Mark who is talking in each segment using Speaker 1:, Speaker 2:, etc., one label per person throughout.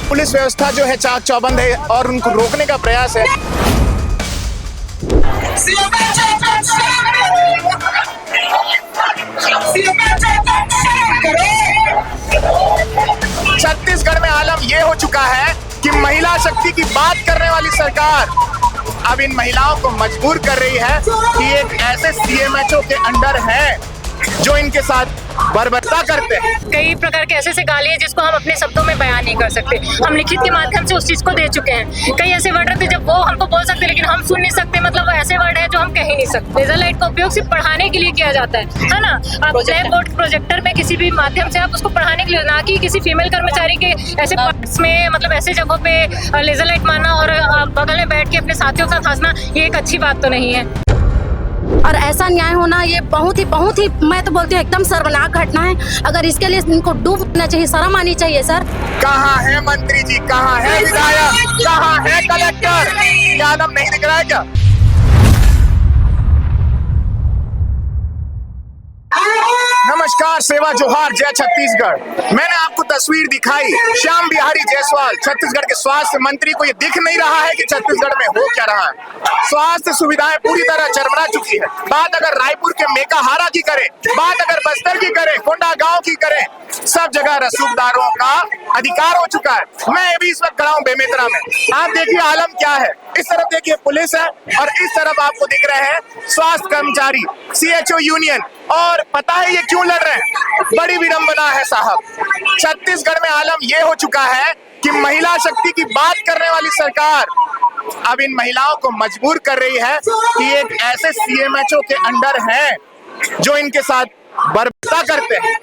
Speaker 1: Police व्यवस्था जो है चाक चौबंद है और उनको रोकने का प्रयास है। छत्तीसगढ़ में आलम यह हो चुका है कि महिला शक्ति की बात करने वाली सरकार अब इन महिलाओं को मजबूर कर रही है कि एक ऐसे सीएमएचओ के अंडर है जो इनके साथ बर्बरता करते हैं।
Speaker 2: कई प्रकार के ऐसे गाली है जिसको हम अपने शब्दों में बयान नहीं कर सकते। हम लिखित के माध्यम से उस चीज को दे चुके हैं। कई ऐसे वर्ड रहते जब वो हमको बोल सकते लेकिन हम सुन नहीं सकते, मतलब ऐसे वर्ड है जो हम कह ही नहीं सकते। लेजर लाइट का उपयोग सिर्फ पढ़ाने के लिए किया जाता है ना। आप ब्लैक बोर्ड प्रोजेक्टर में किसी भी माध्यम से आप उसको पढ़ाने के लिए, ना कि किसी फीमेल कर्मचारी के ऐसे पार्ट्स में, मतलब ऐसे जगहों पे लेजर लाइट मारना और बगल में बैठ के अपने साथियों के साथ हंसना, ये एक अच्छी बात तो नहीं है।
Speaker 3: और ऐसा न्याय होना ये बहुत ही मैं तो बोलती हूँ एकदम शर्मनाक घटना है। अगर इसके लिए इनको डूबना चाहिए, शर्म आनी चाहिए सर।
Speaker 1: कहाँ है मंत्री जी, कहाँ है विधायक, कहाँ है कलेक्टर? क्या आलम नहीं दिख रहा है क्या? नमस्कार, सेवा जोहार, जय छत्तीसगढ़। मैंने आपको तस्वीर दिखाई श्याम बिहारी जायसवाल, छत्तीसगढ़ के स्वास्थ्य मंत्री को ये दिख नहीं रहा है कि छत्तीसगढ़ में हो क्या रहा है। स्वास्थ्य सुविधाएं पूरी तरह चरमरा चुकी है। बात अगर रायपुर के मेकाहारा की करें, बात अगर बस्तर की करें, कोंडागांव की करें, सब जगह रसूखदारों का अधिकार हो चुका है। मैं भी इस वक्त खड़ा हूं बेमेतरा में। आप देखिए आलम क्या है। इस तरफ देखिए पुलिस है और इस तरफ आपको दिख रहे हैं स्वास्थ्य कर्मचारी, सीएचओ यूनियन। और पता है ये क्यों लड़ रहे हैं? बड़ी विडंबना है साहब। छत्तीसगढ़ में आलम ये हो चुका है कि महिला शक्ति की बात करने वाली सरकार अब इन महिलाओं को मजबूर कर रही है कि एक ऐसे सीएमएचओ के अंडर है जो इनके साथ बर्बरता करते हैं।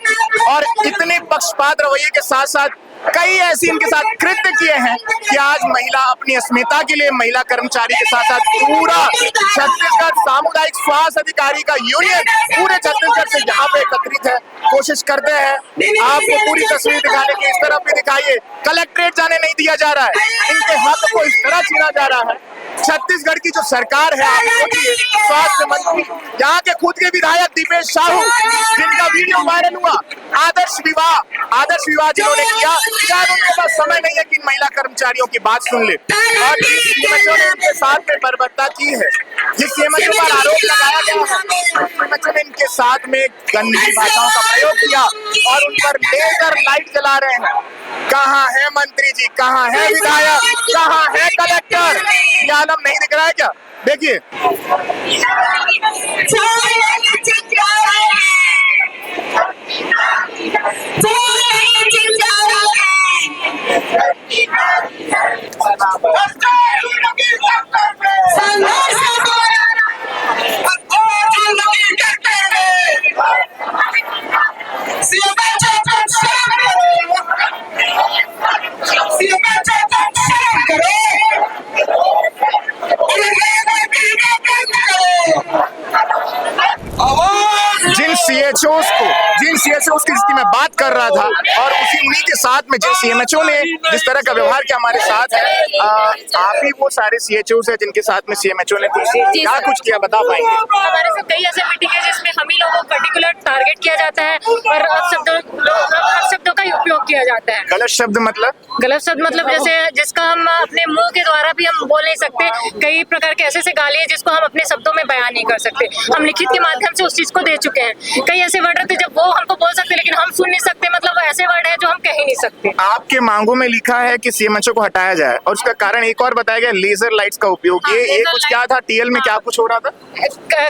Speaker 1: और इतने पक्षपात रवैये के साथ साथ कई ऐसी इनके साथ कृत्य किए हैं कि आज महिला अपनी अस्मिता के लिए महिला कर्मचारी के साथ साथ पूरा छत्तीसगढ़ सामुदायिक स्वास्थ्य अधिकारी का यूनियन पूरे छत्तीसगढ़ से यहाँ पे एकत्रित है। कोशिश करते हैं आपको पूरी तस्वीर दिखाने की। इस तरफ भी दिखाइए, कलेक्ट्रेट जाने नहीं दिया जा रहा है, इनके हक को इस तरह छीना जा रहा है। छत्तीसगढ़ की जो सरकार है, आप सोचिए, स्वास्थ्य मंत्री यहाँ के खुद के विधायक दीपेश साहू, जिनका वीडियो वायरल हुआ, आदर्श विवाह जिन्होंने किया, शायद उनके पास समय नहीं है कि इन महिला कर्मचारियों की बात सुन ले। और जिस सीएमएचओ ने इनके साथ में बर्बरता की है, जिस सीएमएचओ पर आरोप लगाया गया है, सीएमएचओ ने इनके साथ में गंदी भाषाओं का प्रयोग किया और उन पर लेजर लाइट जला रहे हैं। कहाँ है मंत्री जी, कहाँ है विधायक, कहाँ है कलेक्टर? क्या आलम नहीं दिख रहा है क्या? देखिए जिन सीएचओ की स्थिति में बात कर रहा था और उन्हीं के साथ में जिन सीएमएचओ ने जिस तरह का व्यवहार किया हमारे साथ है, आप ही वो सारे सीएचओ है जिनके साथ में सीएमएचओ ने क्या कुछ किया, बता पाएंगे?
Speaker 2: हमारे साथ कई ऐसे मीटिंग है जिसमें हम ही लोगों को पर्टिकुलर टारगेट किया जाता है और शब्दों का उपयोग किया जाता है।
Speaker 1: गलत शब्द मतलब
Speaker 2: जैसे जिसका हम अपने मुंह के द्वारा भी हम बोल नहीं सकते। कई प्रकार के ऐसे गाली है जिसको हम अपने शब्दों में बयान नहीं कर सकते। हम लिखित के माध्यम से उस चीज को दे चुके हैं। कई ऐसे वर्ड रहते जब वो हमको बोल सकते लेकिन हम सुन नहीं सकते, मतलब ऐसे वर्ड है जो हम कह ही नहीं सकते।
Speaker 1: आपके मांगों में लिखा है कि सीएमएचओ को हटाया जाए और उसका कारण एक और बताया गया, लेजर लाइट्स का उपयोग। ये कुछ क्या था? टीएल में क्या कुछ हो रहा था?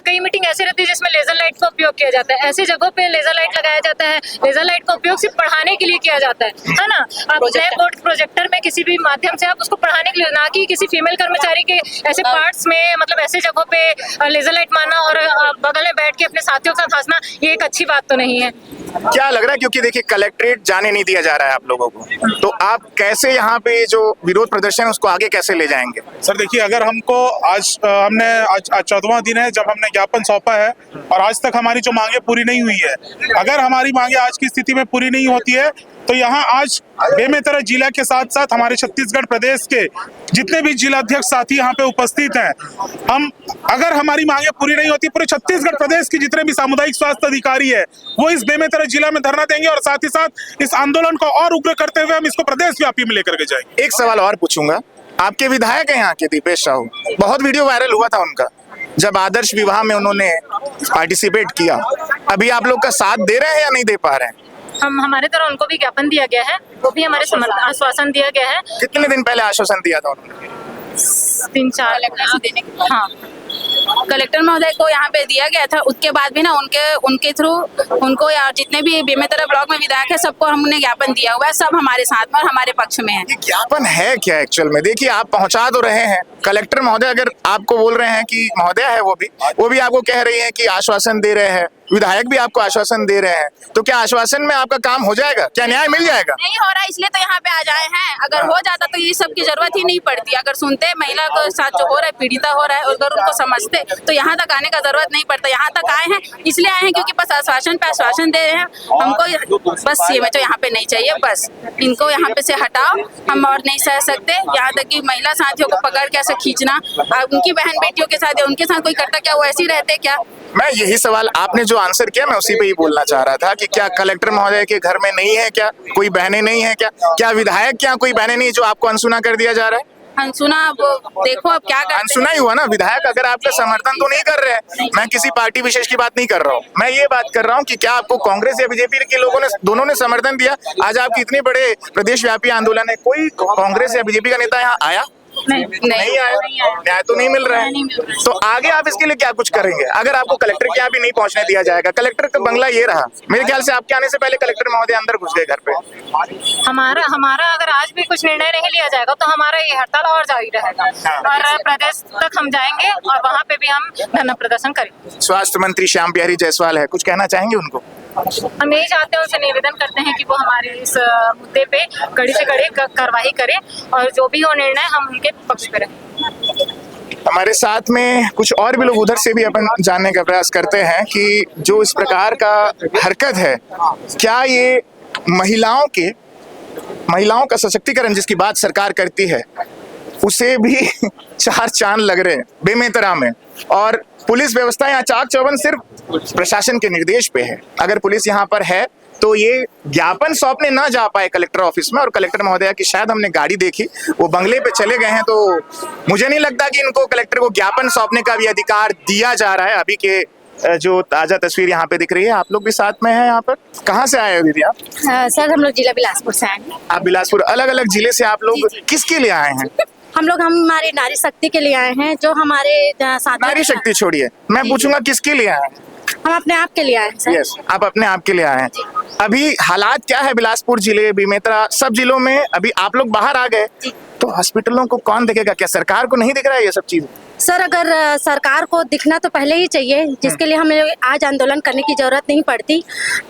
Speaker 2: कई मीटिंग ऐसे रहती है जिसमें लेजर लाइट का उपयोग किया जाता है। ऐसी जगहों पे लेजर लाइट लगाया जाता है। लेजर लाइट का उपयोग सिर्फ पढ़ाने के लिए किया जाता है ना। आप ब्लैक बोर्ड प्रोजेक्टर में किसी भी माध्यम से आप उसको पढ़ाने के लिए, ना कि किसी फीमेल कर्मचारी के ऐसे पार्ट्स में, मतलब ऐसे जगहों पे लेजर लाइट मारना और बगल में बैठ के अपने साथियों के साथ हंसना, ये एक अच्छी बात तो नहीं है।
Speaker 1: क्या लग रहा है? क्योंकि देखिए कलेक्ट्रेट जाने नहीं दिया जा रहा है आप लोगों को, तो आप कैसे यहाँ पे जो विरोध प्रदर्शन है उसको आगे कैसे ले जाएंगे?
Speaker 4: सर देखिए, अगर हमको आज 14वां दिन है जब हमने ज्ञापन सौंपा है और आज तक हमारी जो मांगे पूरी नहीं हुई है। अगर हमारी मांगे आज की स्थिति में पूरी नहीं होती है तो यहाँ आज बेमेतरा जिला के साथ साथ हमारे छत्तीसगढ़ प्रदेश के जितने भी जिलाध्यक्ष साथी यहाँ पे उपस्थित हैं, हम अगर हमारी मांगे पूरी नहीं होती, पूरे छत्तीसगढ़ प्रदेश के जितने भी सामुदायिक स्वास्थ्य अधिकारी है वो इस बेमेतरा जिला में धरना देंगे और साथ ही साथ इस आंदोलन को और उग्र करते हुए हम इसको प्रदेश व्यापी में लेकर के जाएंगे।
Speaker 1: एक सवाल और पूछूंगा, आपके विधायक हैं यहाँ के दीपेश साहू, बहुत वीडियो वायरल हुआ था उनका जब आदर्श विवाह में उन्होंने पार्टिसिपेट किया, अभी आप लोग का साथ दे रहे हैं या नहीं दे पा रहे हैं?
Speaker 2: हम हमारे तरह उनको भी ज्ञापन दिया गया है, वो भी हमारे आश्वासन दिया गया है।
Speaker 1: कितने दिन पहले आश्वासन दिया था उन्होंने?
Speaker 2: 3-4 देने के। हाँ,
Speaker 5: कलेक्टर महोदय को यहाँ पे दिया गया था, उसके बाद भी ना उनके थ्रू उनको या जितने भी बेमेतरा ब्लॉक में विधायक है सबको हमने ज्ञापन दिया हुआ है, सब हमारे साथ में और हमारे पक्ष में है।
Speaker 1: ये ज्ञापन है क्या एक्चुअल में? देखिए, आप पहुंचा तो रहे हैं, कलेक्टर महोदय अगर आपको बोल रहे हैं कि महोदय है वो भी आपको कह रही है कि आश्वासन दे रहे हैं, विधायक भी आपको आश्वासन दे रहे हैं, तो क्या आश्वासन में आपका काम हो जाएगा? क्या न्याय मिल जाएगा?
Speaker 5: नहीं हो रहा इसलिए तो यहाँ पे आ जाए हैं, अगर हो जाता तो ये सब की जरूरत ही नहीं पड़ती। अगर सुनते महिला के साथ जो हो रहा है, पीड़िता हो रहा है, अगर उनको समझते तो यहाँ तक आने का जरूरत नहीं पड़ता। यहाँ तक आए हैं इसलिए आए हैं क्योंकि बस आश्वासन पे आश्वासन दे रहे हैं हमको, बस ये तो यहाँ पे नहीं चाहिए, बस इनको यहाँ पे से हटाओ, हम और नहीं सह सकते। यहाँ तक कि महिला साथियों को पकड़ के ऐसे खींचना, उनकी बहन बेटियों के साथ या उनके साथ कोई करता क्या, वो ऐसे ही रहते क्या?
Speaker 1: मैं यही सवाल, आपने जो आंसर किया मैं उसी पे ही बोलना चाह रहा था कि क्या कलेक्टर महोदय के घर में नहीं है क्या कोई बहनें नहीं है क्या विधायक क्या कोई बहनें नहीं जो आपको अनसुना कर दिया जा रहा है?
Speaker 5: अनसुना वो देखो अब क्या करते हैं।
Speaker 1: अनसुना ही हुआ ना, विधायक अगर आपका समर्थन तो नहीं कर रहे हैं। मैं किसी पार्टी विशेष की बात नहीं कर रहा हूँ, मैं ये बात कर रहा हूँ कि क्या आपको कांग्रेस या बीजेपी के लोगों ने दोनों ने समर्थन दिया? आज आपके इतने बड़े प्रदेश व्यापी आंदोलन है, कोई कांग्रेस या बीजेपी का नेता यहाँ आया? नहीं आया, न्याय तो नहीं मिल रहा है। तो आगे आप इसके लिए क्या कुछ करेंगे अगर आपको कलेक्टर के यहाँ भी नहीं पहुंचने दिया जाएगा? कलेक्टर का बंगला ये रहा, मेरे ख्याल से आपके आने से पहले कलेक्टर महोदय अंदर घुस गए घर पे।
Speaker 2: हमारा अगर आज भी कुछ निर्णय नहीं लिया जाएगा तो हमारा ये हड़ताल और जारी रहेगा और प्रदेश तक हम जाएंगे और वहाँ पे भी हम धरना प्रदर्शन करेंगे।
Speaker 1: स्वास्थ्य मंत्री श्याम बिहारी जायसवाल है, कुछ कहना चाहेंगे उनको?
Speaker 2: हम यही चाहते हैं, उनसे निवेदन करते हैं कि वो हमारे इस मुद्दे पे कड़ी से कड़ी कार्रवाई करें और जो भी हो निर्णय हम उनके पक्ष पे रहें।
Speaker 1: हमारे साथ में कुछ और भी लोग उधर से भी अपन जानने का प्रयास करते हैं कि जो इस प्रकार का हरकत है, क्या ये महिलाओं का सशक्तिकरण जिसकी बात सरकार करती है उसे भी चार चांद लग रहे हैं बेमेतरा में। और पुलिस व्यवस्था यहाँ चाक चौबंद सिर्फ प्रशासन के निर्देश पे है। अगर पुलिस यहाँ पर है तो ये ज्ञापन सौंपने ना जा पाए कलेक्टर ऑफिस में, और कलेक्टर महोदया की शायद हमने गाड़ी देखी, वो बंगले पे चले गए हैं, तो मुझे नहीं लगता कि इनको कलेक्टर को ज्ञापन सौंपने का भी अधिकार दिया जा रहा है। अभी के जो ताजा तस्वीर यहाँ पे दिख रही है, आप लोग भी साथ में हैं यहाँ पर। कहाँ से आए हो दीदी आप?
Speaker 3: सर हम लोग जिला बिलासपुर से आए हैं।
Speaker 1: आप बिलासपुर, अलग अलग जिले से आप लोग किसके लिए आए हैं?
Speaker 3: हम लोग हमारी नारी शक्ति के लिए आए हैं, जो हमारे साथ।
Speaker 1: नारी शक्ति छोड़िए, मैं पूछूंगा किसके लिए आए हैं?
Speaker 3: हम अपने आप के लिए आए हैं सर।
Speaker 1: यस, आप अपने आप के लिए आए हैं। अभी हालात क्या है बिलासपुर जिले, बेमेतरा, सब जिलों में? अभी आप लोग बाहर आ गए तो हॉस्पिटलों को कौन देखेगा? क्या सरकार को नहीं दिख रहा है ये सब चीज?
Speaker 3: सर अगर सरकार को दिखना तो पहले ही चाहिए, जिसके लिए हमें आज आंदोलन करने की जरूरत नहीं पड़ती।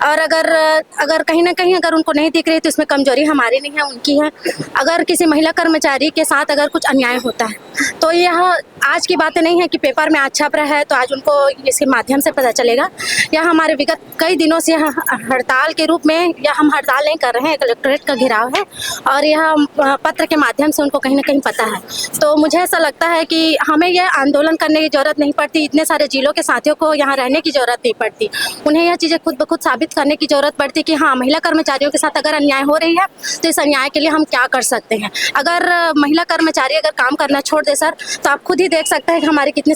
Speaker 3: और अगर कहीं ना कहीं अगर उनको नहीं दिख रही तो इसमें कमजोरी हमारी नहीं है, उनकी है। अगर किसी महिला कर्मचारी के साथ अगर कुछ अन्याय होता है तो यह आज की बातें नहीं है कि पेपर में आज छप रहा है तो आज उनको इसके माध्यम से पता चलेगा। यह हमारे विगत कई दिनों से हड़ताल के रूप में, या हम हड़ताल नहीं कर रहे हैं, कलेक्ट्रेट का घेराव है और यह पत्र के माध्यम से उनको कहीं ना कहीं पता है। तो मुझे ऐसा लगता है कि हमें यह आंदोलन करने की जरूरत नहीं पड़ती, इतने सारे जिलों के साथियों को यहाँ रहने की जरूरत नहीं पड़ती। उन्हें यह चीज़ें खुद ब खुद साबित करने की जरूरत पड़ती कि हाँ, महिला कर्मचारियों के साथ अगर अन्याय हो रही है तो इस अन्याय के लिए हम क्या कर सकते हैं। अगर महिला कर्मचारी अगर काम करना छोड़ दे सर, तो आप खुद ही देख सकते हैं कि हमारे कितनी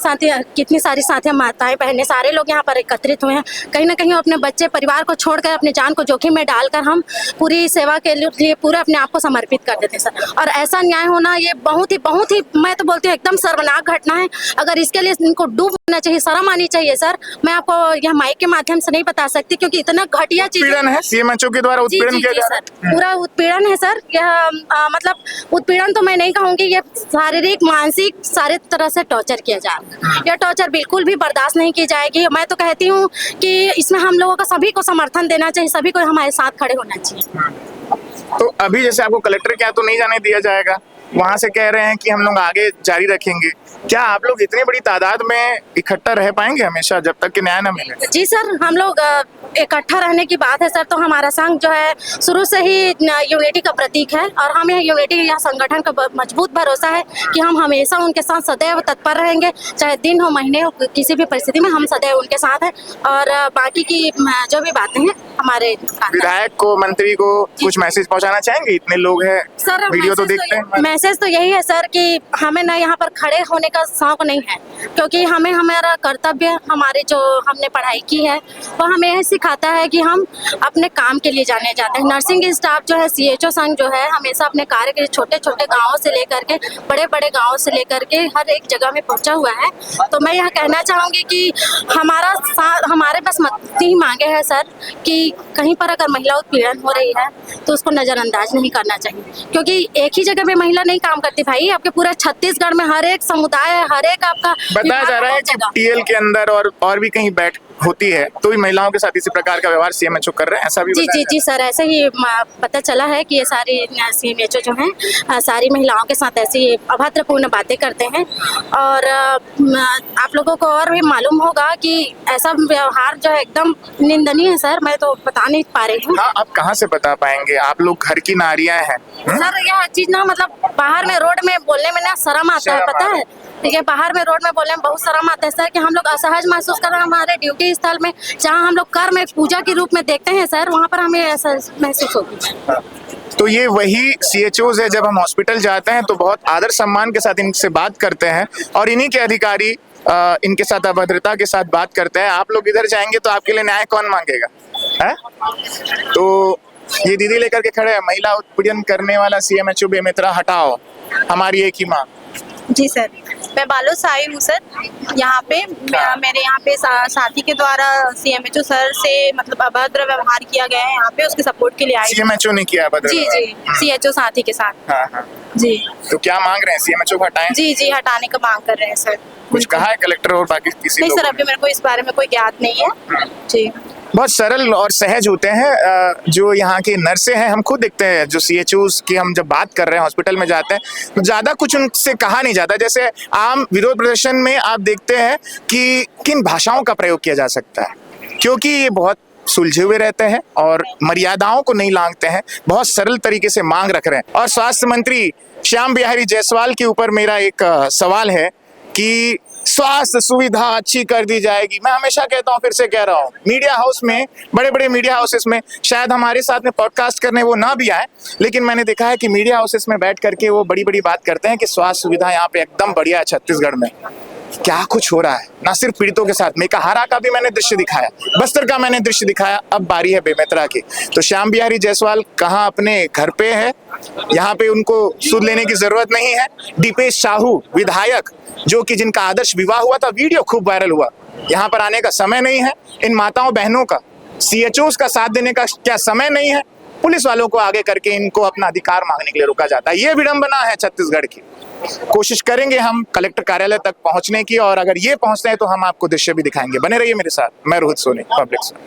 Speaker 3: सारी साथियाँ, माताएं, बहनें, सारे लोग यहाँ पर एकत्रित हुए हैं। कहीं ना कहीं अपने बच्चे परिवार को छोड़कर अपनी जान को जोखिम में डालकर हम पूरी सेवा के लिए पूरे अपने आप को समर्पित कर देते हैं सर। और ऐसा अन्याय होना ये बहुत ही मैं तो बोलती हूँ एकदम शर्मनाक घटना है। अगर इसके लिए इनको डूब होना चाहिए, शर्म आनी चाहिए सर। मैं आपको यह माइक के माध्यम से नहीं बता सकती क्योंकि इतना घटिया चीज
Speaker 1: है। सीएमएचओ के द्वारा उत्पीड़न किया जा रहा है,
Speaker 3: पूरा उत्पीड़न है सर। यह मतलब उत्पीड़न तो मैं नहीं कहूँगी, ये शारीरिक मानसिक सारे तरह से टॉर्चर किया जा रहा है। यह टॉर्चर बिल्कुल भी बर्दाश्त नहीं की जाएगी। मैं तो कहती हूँ कि इसमें हम लोगों का सभी को समर्थन देना चाहिए, सभी को हमारे साथ खड़े होना चाहिए।
Speaker 1: तो अभी जैसे आपको कलेक्टर क्या तो नहीं जाने दिया जाएगा, वहां से कह रहे हैं कि हम लोग आगे जारी रखेंगे। क्या आप लोग इतनी बड़ी तादाद में इकट्ठा रह पाएंगे हमेशा जब तक कि न्याय न मिले?
Speaker 3: जी सर, हम लोग इकट्ठा रहने की बात है सर, तो हमारा संघ जो है शुरू से ही यूनिटी का प्रतीक है और हमें यूनिटी या संगठन का मजबूत भरोसा है कि हम हमेशा उनके साथ सदैव तत्पर रहेंगे, चाहे दिन हो महीने हो, किसी भी परिस्थिति में हम सदैव उनके साथ हैं। और बाकी की जो भी बातें हैं हमारे
Speaker 1: विधायक को, मंत्री को कुछ मैसेज पहुंचाना चाहेंगे? इतने लोग हैं,
Speaker 3: सर,
Speaker 1: वीडियो तो देखते हैं।
Speaker 3: मैसेज तो यही है सर कि हमें ना यहाँ पर खड़े होने का शौक नहीं है, क्योंकि हमें हमारा कर्तव्य, हमारी जो हमने पढ़ाई की है वो हमें यह सिखाता है कि हम अपने काम के लिए जाने जाते हैं। नर्सिंग स्टाफ जो है, CHO संघ जो है, हमेशा अपने कार्य के छोटे छोटे गाँवों से लेकर के बड़े बड़े गाँवों से लेकर के हर एक जगह में पहुँचा हुआ है। तो मैं यह कहना चाहूँगी कि हमारे बस मत ही मांगे है सर कि कहीं पर अगर महिला उत्पीड़न हो रही है तो उसको नज़रअंदाज नहीं करना चाहिए, क्योंकि एक ही जगह में महिला नहीं काम करती भाई, आपके पूरे छत्तीसगढ़ में हर एक समुदाय है, हर एक आपका
Speaker 1: बताया जा रहा है कि TL के अंदर और भी कहीं बैठ होती है तो भी महिलाओं के साथ इसी प्रकार का व्यवहार CMHO कर रहे हैं, ऐसा भी
Speaker 3: जी सर, ऐसे ही पता चला है कि ये सारी CMHO जो हैं सारी महिलाओं के साथ ऐसी अभद्रपूर्ण बातें करते हैं। और आप लोगों को और भी मालूम होगा कि ऐसा व्यवहार जो है एकदम निंदनीय है सर, मैं तो बता नहीं पा रही हूँ।
Speaker 1: हाँ, आप कहाँ से बता पाएंगे, आप लोग घर की नारियां हैं।
Speaker 3: सर यह चीज ना मतलब बाहर में रोड में बोलने में ना शर्म आता है, पता है, ठीक है, बाहर में रोड में बोलने में बहुत शर्म आता है सर कि हम लोग असहज महसूस कर रहे हैं। हमारे ड्यूटी स्थल में जहाँ हम लोग कर्म एक पूजा के रूप में देखते हैं सर, वहाँ पर हमें ऐसा महसूस होती है।
Speaker 1: तो ये वही CHOs है, जब हम हॉस्पिटल जाते हैं तो बहुत आदर सम्मान के साथ इनसे बात करते हैं और इन्हीं के अधिकारी इनके साथ अभद्रता के साथ बात करते हैं। आप लोग इधर जाएंगे तो आपके लिए न्याय कौन मांगेगा, है? तो ये दीदी लेकर के खड़े हैं, महिला उत्पीड़न करने वाला CMHO बेमेतरा हटाओ, हमारी एक ही मांग।
Speaker 6: जी सर, मैं बालो से आई हूँ सर। यहाँ पे मेरे यहाँ पे साथी के द्वारा CMHO सर से मतलब अभद्र व्यवहार किया गया है, यहाँ पे उसके सपोर्ट के लिए आई।
Speaker 1: CMHO ने किया अभद्र?
Speaker 6: जी CHO साथी के साथ।
Speaker 1: हाँ।
Speaker 6: जी,
Speaker 1: तो क्या मांग रहे हैं, CMHO को हटाएं?
Speaker 6: जी हटाने का मांग कर रहे हैं सर।
Speaker 1: कुछ कहा है कलेक्टर और बाकी किसी?
Speaker 6: नहीं सर, अभी मेरे को इस बारे में कोई ज्ञात नहीं है। जी,
Speaker 1: बहुत सरल और सहज होते हैं जो यहाँ के नर्सें हैं। हम खुद देखते हैं जो CHOs की हम जब बात कर रहे हैं, हॉस्पिटल में जाते हैं तो ज़्यादा कुछ उनसे कहा नहीं जाता। जैसे आम विरोध प्रदर्शन में आप देखते हैं कि किन भाषाओं का प्रयोग किया जा सकता है, क्योंकि ये बहुत सुलझे हुए रहते हैं और मर्यादाओं को नहीं लांघते हैं, बहुत सरल तरीके से मांग रख रहे हैं। और स्वास्थ्य मंत्री श्याम बिहारी जायसवाल के ऊपर मेरा एक सवाल है कि स्वास्थ्य सुविधा अच्छी कर दी जाएगी। मैं हमेशा कहता हूँ, फिर से कह रहा हूँ, मीडिया हाउस में, बड़े बड़े मीडिया हाउसेस में, शायद हमारे साथ में पॉडकास्ट करने वो ना भी आए, लेकिन मैंने देखा है कि मीडिया हाउसेस में बैठ करके वो बड़ी बड़ी बात करते हैं कि स्वास्थ्य सुविधा यहाँ पे एकदम बढ़िया है छत्तीसगढ़ में। क्या कुछ हो रहा है, ना सिर्फ पीड़ितों के साथ, मेकाहारा का भी मैंने दृश्य दिखाया, बस्तर का मैंने दृश्य दिखाया, अब बारी है बेमेतरा की। तो श्याम बिहारी जायसवाल कहाँ अपने घर पे है, यहाँ पे उनको सुध लेने की जरूरत नहीं है। दीपेश साहू विधायक, जो कि जिनका आदर्श विवाह हुआ था, वीडियो खूब वायरल हुआ, यहाँ पर आने का समय नहीं है। इन माताओं बहनों का, CHOs का साथ देने का क्या समय नहीं है? पुलिस वालों को आगे करके इनको अपना अधिकार मांगने के लिए रोका जाता है। ये विडंबना है छत्तीसगढ़ की। कोशिश करेंगे हम कलेक्टर कार्यालय तक पहुंचने की, और अगर ये पहुंचते हैं तो हम आपको दृश्य भी दिखाएंगे। बने रहिए मेरे साथ। मैं रोहित सोनी, पब्लिक से।